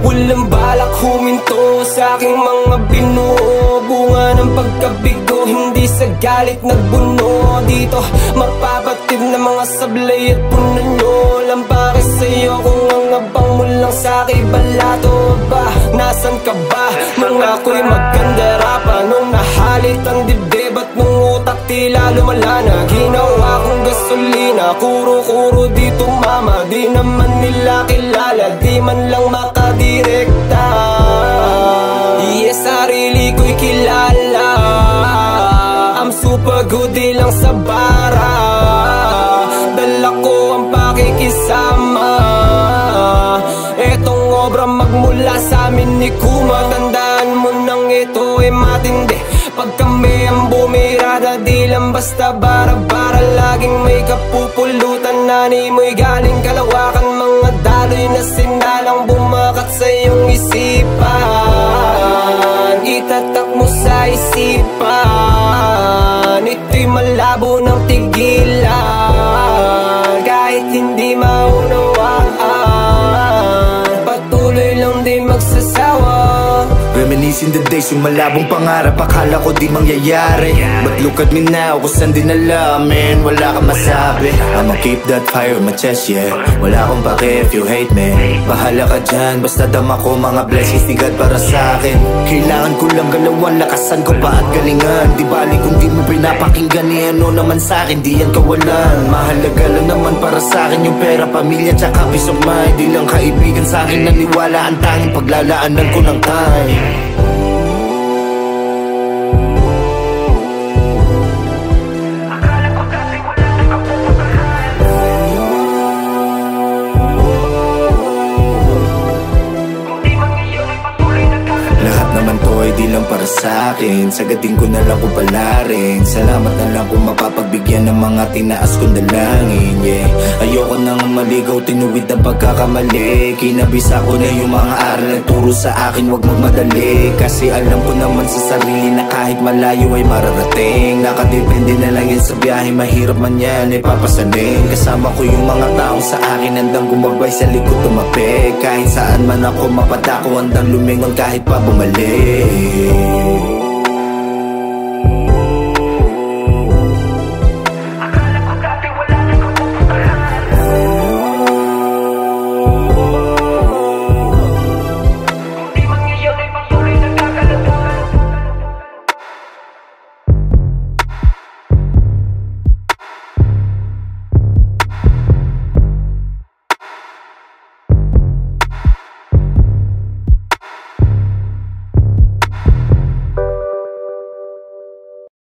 Walang balak huminto sa aking mga binuo. Bunga ng pagkabigo, hindi sa galit nagbuno. Dito mapapatid na mga sablay at puno nyo. Lampare sa'yo kung ang abang mo lang sa'kin balato ba? Nasaan ka ba? Nung ako'y maganda rapa, nung nahalit ang dibdib at nung utak tila lumala na. Ginawa kong gasolina, kuro-kuro dito mama. Di naman nila kilala, di man lang makadirekta. Yes, sarili ko'y kilala. I'm super good, di lang sa bara. Dala ko ang pakikisama. Etong obra magmula sa amin ni Kuma. Tandaan mo nang ito ay matindi. Pag kami ang bumirada, di lang basta bara-bara. Laging may kapupulutan, nani mo'y galing kalawakan. Mga daloy na sinalang bumakat sa iyong isipan. Itatak mo sa isipan, ito'y malabo ng tigilan. Kahit hindi maunawaan, patuloy lang di magsasawa. Reminiscing the days, yung malabong pangarap, akala ko di mangyayari. But look at me now, kung saan din alamin, wala kang masabi. I'ma keep that fire in my chest, yeah. Wala akong pake if you hate me. Bahala ka dyan, basta dama ko mga blessings ni God para sa'kin. Kailangan ko lang galawan, lakasan ko pa at galingan. Di bali kung di mo pinapakinggan, eh ano naman sa'kin, di yan kawalan. Mahalaga lang naman para sa'kin yung pera, pamilya, tsaka peace of mind. Di lang kaibigan sa'kin, naniwala ang tanging paglalaanan ko ng time. Di lang para sa'kin, sagadin ko na lang kung palarin. Salamat na lang kung mapapagbigyan ng mga tinaas kong dalangin, yeah. Ayoko nang maligaw, tinuwid ang pagkakamali. Kinabisa ko na yung mga aral na turo sa akin, wag magmadali. Kasi alam ko naman sa sarili na kahit malayo ay mararating. Nakadepende na lang yan sa biyahe, mahirap man yan ay papasanin. Kasama ko yung mga taong sa akin, handang gumabay sa likod tumapi. Kahit saan man ako mapadako, handang lumingon kahit pa bumalik.